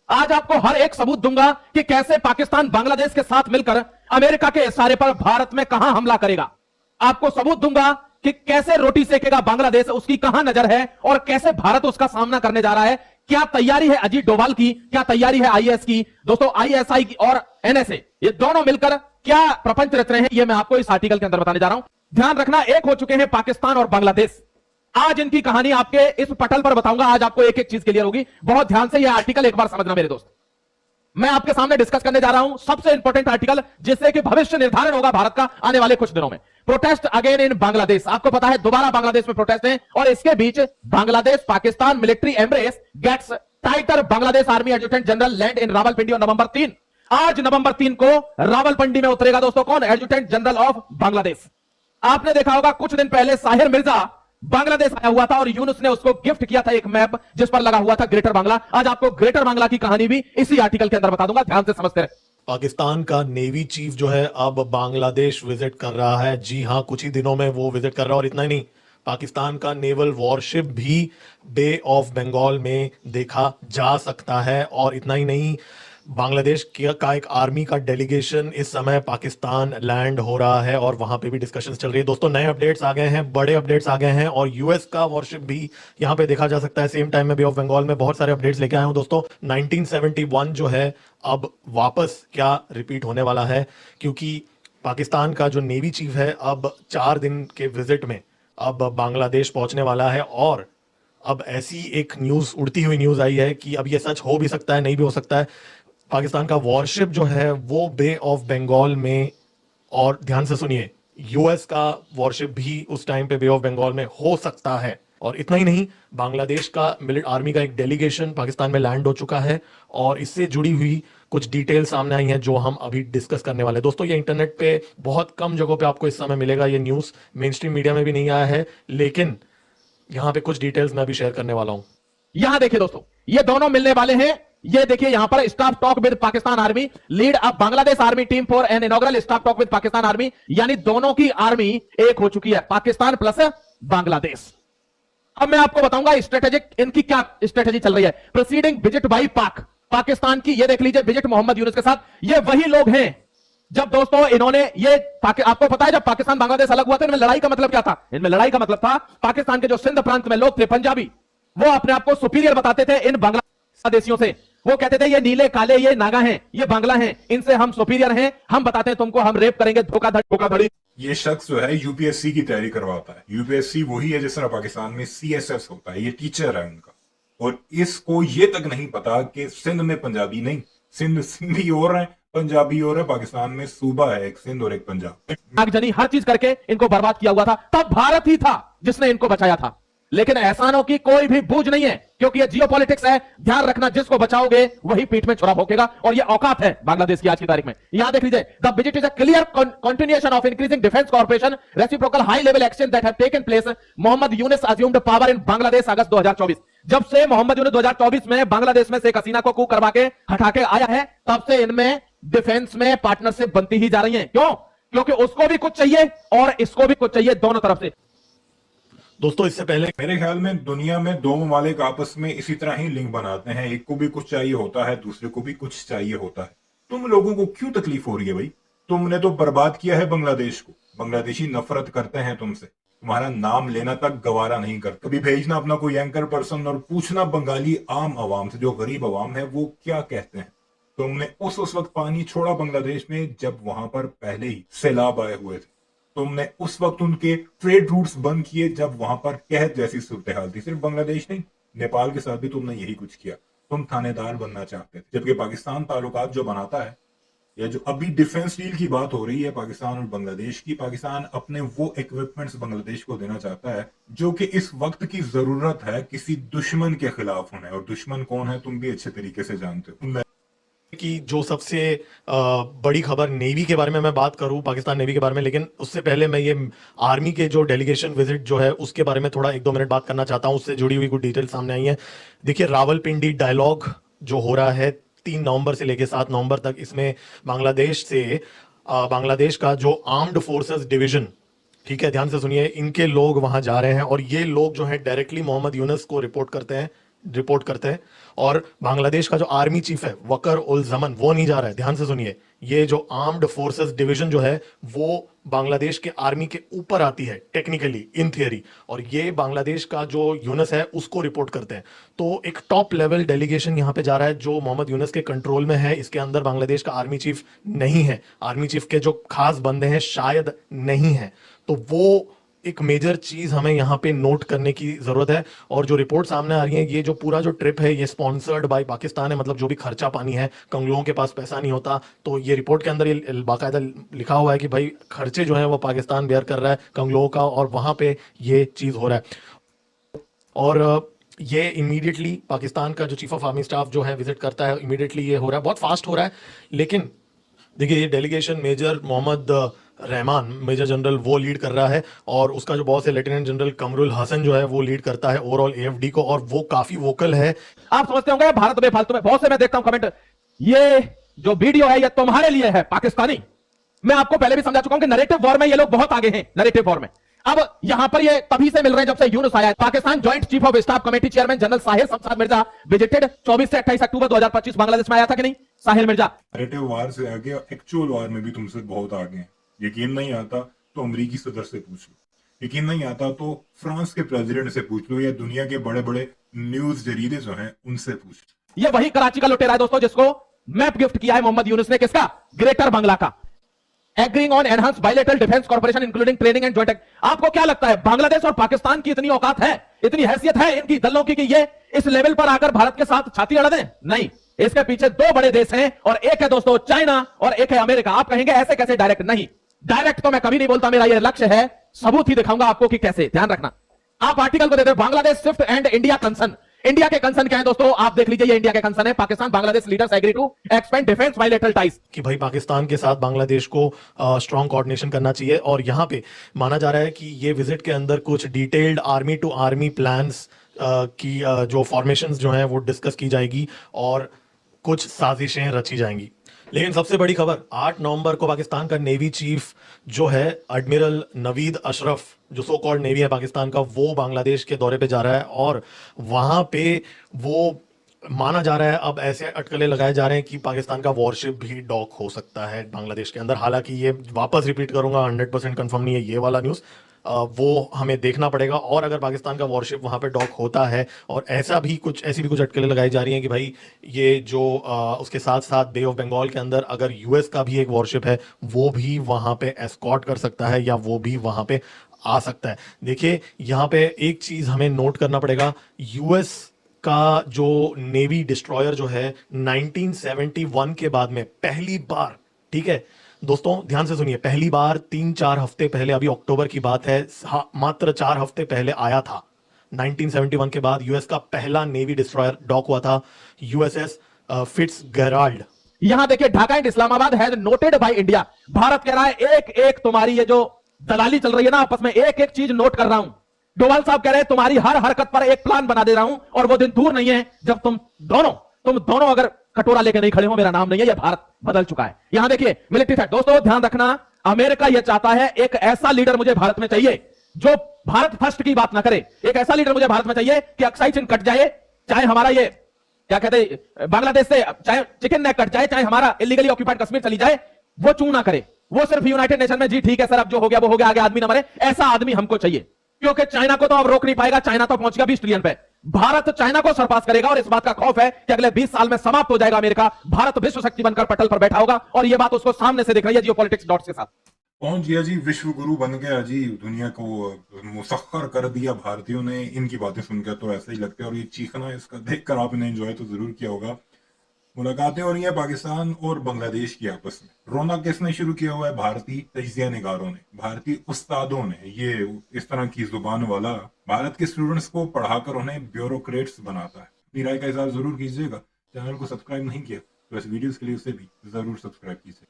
आज आपको हर एक सबूत दूंगा कि कैसे पाकिस्तान बांग्लादेश के साथ मिलकर अमेरिका के इशारे पर भारत में कहां हमला करेगा। आपको सबूत दूंगा कि कैसे रोटी सेकेगा बांग्लादेश, उसकी कहां नजर है और कैसे भारत उसका सामना करने जा रहा है। क्या तैयारी है अजीत डोभाल की, क्या तैयारी है आईएएस की, दोस्तों आईएसआई की और एनएसए, ये दोनों मिलकर क्या प्रपंच रच रहे हैं, ये मैं आपको इस आर्टिकल के अंदर बताने जा रहा हूं। ध्यान रखना, एक हो चुके हैं पाकिस्तान और बांग्लादेश। आज इनकी कहानी आपके इस पटल पर बताऊंगा। आज आपको एक एक चीज क्लियर होगी। बहुत ध्यान से यह आर्टिकल एक बार समझना मेरे दोस्त। मैं आपके सामने डिस्कस करने जा रहा हूं सबसे इंपॉर्टेंट आर्टिकल, जिससे कि भविष्य निर्धारण होगा भारत का आने वाले कुछ दिनों में। Protest again in Bangladesh. आपको पता है दोबारा बांग्लादेश में प्रोटेस्ट है और इसके बीच Bangladesh Pakistan military embrace gets tighter. Bangladesh army adjutant general land in Rawalpindi on November 3। आज नवंबर 3 को रावलपिंडी में उतरेगा दोस्तों कौन? Adjutant general of Bangladesh. आपने देखा होगा कुछ दिन पहले साहिर मिर्जा बांग्लादेश आया हुआ था और यूनुस ने उसको गिफ्ट किया था एक मैप जिस पर लगा हुआ था ग्रेटर बांग्ला। आज आपको ग्रेटर बांग्ला की कहानी भी इसी आर्टिकल के अंदर बता दूंगा, ध्यान से समझते रहे। पाकिस्तान का नेवी चीफ जो है अब बांग्लादेश विजिट कर रहा है। जी हां, कुछ ही दिनों में वो विजिट कर रहा है। और इतना ही नहीं, पाकिस्तान का नेवल वॉरशिप भी बे ऑफ बंगाल में देखा जा सकता है। और इतना ही नहीं, बांग्लादेश का एक आर्मी का डेलीगेशन इस समय पाकिस्तान लैंड हो रहा है और वहां पे भी डिस्कशंस चल रही है। दोस्तों नए अपडेट्स आ गए हैं, बड़े अपडेट्स आ गए हैं और यूएस का वॉरशिप भी यहां पे देखा जा सकता है सेम टाइम में बे ऑफ बंगाल में। बहुत सारे अपडेट्स लेके आए हूं दोस्तों। 1971 जो है अब वापस क्या रिपीट होने वाला है, क्योंकि पाकिस्तान का जो नेवी चीफ है अब 4 दिन के विजिट में अब बांग्लादेश पहुंचने वाला है। और अब ऐसी एक न्यूज, उड़ती हुई न्यूज आई है कि अब ये सच हो भी सकता है, नहीं भी हो सकता है। पाकिस्तान का वॉरशिप जो है वो बे ऑफ बंगाल में, और ध्यान से सुनिए, यूएस का वॉरशिप भी उस टाइम पे बे ऑफ बंगाल में हो सकता है। और इतना ही नहीं, बांग्लादेश का मिलिट्री आर्मी का एक डेलीगेशन पाकिस्तान में लैंड हो चुका है और इससे जुड़ी हुई कुछ डिटेल सामने आई हैं जो हम अभी डिस्कस करने वाले हैं। दोस्तों ये इंटरनेट पे बहुत कम जगहों पे आपको इस समय मिलेगा, ये न्यूज मेन स्ट्रीम मीडिया में भी नहीं आया है, लेकिन यहाँ पे कुछ डिटेल्स मैं भी शेयर करने वाला हूं। यहां देखिए दोस्तों, ये दोनों मिलने वाले हैं। ये देखिए यहां पर staff talk with Pakistan army, lead up Bangladesh army team for an inaugural staff talk with Pakistan army. यानी दोनों की आर्मी एक हो चुकी है, पाकिस्तान प्लस बांग्लादेश। अब मैं आपको बताऊंगा स्ट्रेटेजिक इनकी क्या स्ट्रेटेजी चल रही है। प्रोसीडिंग विजिट बाई पाकिस्तान की, ये देख लीजिए विजिट मोहम्मद यूनुस के साथ। ये वही लोग हैं जब दोस्तों इन्होंने ये आपको पता है जब पाकिस्तान बांग्लादेश अलग हुआ था, इनमें लड़ाई का मतलब क्या था? इनमें लड़ाई का मतलब था पाकिस्तान के जो सिंध प्रांत में लोग थे पंजाबी, वो अपने आप को सुपीरियर बताते थे इन बांग्लादेशियों से। वो कहते थे ये नीले काले, ये नागा हैं, ये बांग्ला हैं, इनसे हम सुपीरियर हैं, हम बताते हैं तुमको, हम रेप करेंगे, धोखाधड़ी। ये शख्स जो है यूपीएससी की तैयारी करवाता है। यूपीएससी वही है जिस तरह पाकिस्तान में सीएसएस होता है, ये टीचर है उनका। और इसको ये तक नहीं पता कि सिंध में पंजाबी नहीं, सिंध सिंधी और है, पंजाबी और है। पाकिस्तान में सूबा है एक सिंध और एक पंजाब। नागजनी हर चीज करके इनको बर्बाद किया हुआ था। तब भारत ही था जिसने इनको बचाया था, लेकिन एहसानों की कोई भी बूझ नहीं है, क्योंकि ये जियोपॉलिटिक्स है। ध्यान रखना, जिसको बचाओगे वही पीठ में छुरा भोंकेगा, और ये औकात है बांग्लादेश की आज की तारीख में। यहां देख लीजिए, the visit is a clear continuation of increasing defence corporation reciprocal high level exchange that have taken place. Mohammad Yunus assumed power in Bangladesh August 2024। जब से मोहम्मद यूनुस 2024 में बांग्लादेश में शेख हसीना को कू करवा के हटा के आया है, तब से इनमें डिफेंस में पार्टनरशिप बनती ही जा रही है। क्यों? क्योंकि उसको भी कुछ चाहिए और इसको भी कुछ चाहिए, दोनों तरफ से। दोस्तों इससे पहले मेरे ख्याल में दुनिया में दो ममालिक आपस में इसी तरह ही लिंक बनाते हैं, एक को भी कुछ चाहिए होता है, दूसरे को भी कुछ चाहिए होता है। तुम लोगों को क्यों तकलीफ हो रही है भाई? तुमने तो बर्बाद किया है बांग्लादेश को। बांग्लादेशी नफरत करते हैं तुमसे, तुम्हारा नाम लेना तक गवारा नहीं करते। कभी भेजना अपना कोई एंकर पर्सन और पूछना बंगाली आम आवाम से, जो गरीब आवाम है, वो क्या कहते हैं। तुमने उस वक्त पानी छोड़ा बांग्लादेश में जब वहां पर पहले ही सैलाब आए हुए थे। तुमने उस वक्त उनके ट्रेड रूट्स बंद किए जब वहां पर कहत जैसी सूरत हाल थी। सिर्फ बांग्लादेश नहीं, नेपाल के साथ भी तुमने यही कुछ किया। तुम थानेदार बनना चाहते थे, जबकि पाकिस्तान ताल्लुकात जो बनाता है, या जो अभी डिफेंस डील की बात हो रही है पाकिस्तान और बांग्लादेश की, पाकिस्तान अपने वो इक्विपमेंट्स बांग्लादेश को देना चाहता है जो कि इस वक्त की जरूरत है किसी दुश्मन के खिलाफ होने। और दुश्मन कौन है तुम भी अच्छे तरीके से जानते हो। कि जो सबसे बड़ी खबर नेवी के बारे में मैं बात करूं, पाकिस्तान नेवी के बारे में, लेकिन उससे पहले मैं ये आर्मी के जो डेलीगेशन विजिट जो है उसके बारे में थोड़ा 1-2 मिनट बात करना चाहता हूं। उससे जुड़ी हुई कुछ डिटेल सामने आई है। देखिए, रावलपिंडी डायलॉग जो हो रहा है 3 नवंबर से लेकर 7 नवंबर तक, इसमें बांग्लादेश का जो आर्म्ड फोर्सेस डिवीजन, ठीक है, ध्यान से सुनिए, इनके लोग वहां जा रहे हैं और ये लोग जो है डायरेक्टली मोहम्मद यूनुस को रिपोर्ट करते हैं। रिपोर्ट करते हैं, और बांग्लादेश का जो आर्मी चीफ है वकर उल जमन वो नहीं जा रहा है। ध्यान से सुनिए, ये जो आर्म्ड फोर्सेस डिवीजन जो है वो बांग्लादेश के आर्मी के ऊपर आती है टेक्निकली, इन थियरी, और ये बांग्लादेश का जो यूनुस है उसको रिपोर्ट करते हैं। तो एक टॉप लेवल डेलीगेशन यहाँ पे जा रहा है जो मोहम्मद यूनुस के कंट्रोल में है। इसके अंदर बांग्लादेश का आर्मी चीफ नहीं है, आर्मी चीफ के जो खास बंदे हैं शायद नहीं है। तो वो एक मेजर चीज हमें यहाँ पे नोट करने की जरूरत है। और जो रिपोर्ट सामने आ रही है, ये जो पूरा जो ट्रिप है ये स्पॉन्सर्ड बाय पाकिस्तान है, मतलब जो भी खर्चा पानी है, कंगलों के पास पैसा नहीं होता, तो ये रिपोर्ट के अंदर ये बाकायदा लिखा हुआ है कि भाई खर्चे जो है वो पाकिस्तान बेयर कर रहा है कंगलों का, और वहां पे ये चीज हो रहा है। और ये इमीडिएटली पाकिस्तान का जो चीफ ऑफ आर्मी स्टाफ जो है विजिट करता है, इमीडिएटली ये हो रहा है, बहुत फास्ट हो रहा है। लेकिन देखिए ये delegation major Mohammad Rahman, major general, वो लीड कर रहा है, और उसका जो बॉस है लेफ्टिनेंट जनरल कमरुल हसन जो है वो लीड करता है ओवरऑल एएफडी को, और वो काफी वोकल है। आप समझते होंगे भारत में फालतू में बहुत से मैं देखता हूं कमेंट, ये जो वीडियो है ये तुम्हारे लिए है पाकिस्तानी। मैं आपको पहले भी समझा चुका हूं कि नैरेटिव वॉर में ये लोग बहुत आगे हैं, नैरेटिव वॉर में। अब यहां पर ये तभी से मिल रहे हैं जब से यूनुस आया है। Pakistan joint chief of staff committee chairman general Sahil Shamshad Mirza visited 24 से 28 अक्टूबर 2025 बांग्लादेश में आया था कि नहीं साहिल मिर्जा? नैरेटिव वार से आगे एक्चुअल वार में भी तुमसे बहुत आगे हैं। यकीन नहीं आता तो अमेरिकी सदर से पूछ लो, यकीन नहीं आता तो फ्रांस के प्रेसिडेंट से पूछ लो, या दुनिया के बड़े बड़े न्यूज जरीदे जो हैं उनसे पूछ लो। ये वही कराची का लुटेरा है दोस्तों जिसको मैप गिफ्ट किया है मोहम्मद यूनुस ने, किसका? ग्रेटर बांग्ला का। Agreeing on enhance bilateral defence corporation including training and joint. आपको क्या लगता है बांग्लादेश और पाकिस्तान की इतनी औकात है, इतनी हैसियत है इनकी दलों की कि ये इस लेवल पर आकर भारत के साथ छाती अड़ा दें? नहीं, इसके पीछे दो बड़े देश हैं, और एक है दोस्तों चाइना और एक है अमेरिका। आप कहेंगे ऐसे कैसे डायरेक्ट? नहीं, डायरेक्ट तो मैं कभी नहीं बोलता, मेरा यह लक्ष्य है, सबूत ही दिखाऊंगा आपको कि कैसे। ध्यान रखना, आप आर्टिकल को देते हैं Bangladesh Swift and India concern. India के कंसर्न क्या है दोस्तों? आप देख लीजिए, ये इंडिया के कंसर्न है। Pakistan Bangladesh leaders agree to expand defence bilateral ties, कि भाई पाकिस्तान के साथ बांग्लादेश को स्ट्रॉन्ग कोऑर्डिनेशन करना चाहिए। और यहाँ पे माना जा रहा है कि ये विजिट के अंदर कुछ detailed army to army plans की जो फॉर्मेशंस जो हैं वो डिस्कस की जाएगी और कुछ साजिशें रची जाएंगी। लेकिन सबसे बड़ी खबर, 8 नवंबर को पाकिस्तान का नेवी चीफ जो है एडमिरल नवीद अशरफ, जो सो कॉल्ड नेवी है पाकिस्तान का, वो बांग्लादेश के दौरे पे जा रहा है। और वहां पे वो माना जा रहा है, अब ऐसे अटकलें लगाए जा रहे हैं कि पाकिस्तान का वॉरशिप भी डॉक हो सकता है बांग्लादेश के अंदर। हालांकि ये वापस रिपीट करूंगा, 100% कंफर्म नहीं है ये वाला न्यूज़, वो हमें देखना पड़ेगा। और अगर पाकिस्तान का वॉरशिप वहां पे डॉक होता है, और ऐसी भी कुछ अटकलें लगाई जा रही हैं कि भाई ये जो उसके साथ साथ बे ऑफ बंगाल के अंदर अगर यूएस का भी एक वॉरशिप है वो भी वहां पे एस्कॉर्ट कर सकता है, या वो भी वहां पे आ सकता है। देखिए यहाँ पे एक चीज हमें नोट करना पड़ेगा, यूएस का जो नेवी डिस्ट्रॉयर जो है 1971 के बाद में पहली बार, ठीक है दोस्तों ध्यान से सुनिए, पहली बार 3-4 हफ्ते पहले, अभी अक्टूबर की बात है, मात्र 4 हफ्ते पहले आया था। 1971 के बाद यूएस का पहला नेवी डिस्ट्रॉयर डॉक हुआ था, यूएसएस फिट्जगेराल्ड। यहां देखिए, Dhaka and Islamabad has noted by India. Bharat कह रहा है एक एक तुम्हारी ये जो दलाली चल रही है ना आपस में, एक एक चीज नोट कर रहा हूं। डोवाल साहब कह रहे हैं तुम्हारी हर हरकत पर एक प्लान बना दे रहा हूं, और वो दिन दूर नहीं है जब तुम दोनों अगर कटोरा लेके नहीं खड़े हो, मेरा नाम नहीं है, यह भारत बदल चुका है। यहां देखिए मिलिट्री फैक्ट, दोस्तों ध्यान रखना, अमेरिका यह चाहता है एक ऐसा लीडर मुझे भारत में चाहिए जो भारत फर्स्ट की बात ना करे। एक ऐसा लीडर मुझे भारत में चाहिए कि अक्साई चीन कट जाए, चाहे हमारा ये क्या कहते हैं बांग्लादेश से चाहे चिकन नेक कट जाए, चाहे हमारा इलीगली ऑक्यूपाइड कश्मीर चली जाए, वो चू ना करे। वो सिर्फ यूनाइटेड नेशन में जी ठीक है सर अब जो हो गया वो हो गया, आगे आदमी ना मरे, ऐसा आदमी हमको चाहिए। क्योंकि चाइना को तो अब रोक नहीं पाएगा, चाइना तो पहुंच गया 20 ट्रिलियन पे। भारत चाइना को सरपास करेगा, और इस बात का खौफ है कि अगले 20 साल में समाप्त हो जाएगा अमेरिका, भारत विश्व शक्ति बनकर पटल पर बैठा होगा, और यह बात उसको सामने से दिख रही है जियोपॉलिटिक्स डॉट्स के साथ। पहुंच गया जी, विश्व गुरु बन गया जी, दुनिया को मुसख्खर कर दिया भारतीयों ने। इनकी बातें सुनकर तो ऐसा ही लगता है, और ये चीखना इसका देखकर आपने एंजॉय तो जरूर किया होगा। मुलाकातें हो रही है पाकिस्तान और बांग्लादेश की आपस में। रोना किसने शुरू किया हुआ है? भारतीय तजिया निगारों ने, भारतीय उस्तादों ने। ये इस तरह की जुबान वाला भारत के स्टूडेंट्स को पढ़ाकर उन्हें ब्यूरोक्रेट्स बनाता है। अपनी राय का इज़हार जरूर कीजिएगा। चैनल को सब्सक्राइब नहीं किया तो इस वीडियोस के लिए उसे भी जरूर सब्सक्राइब कीजिए।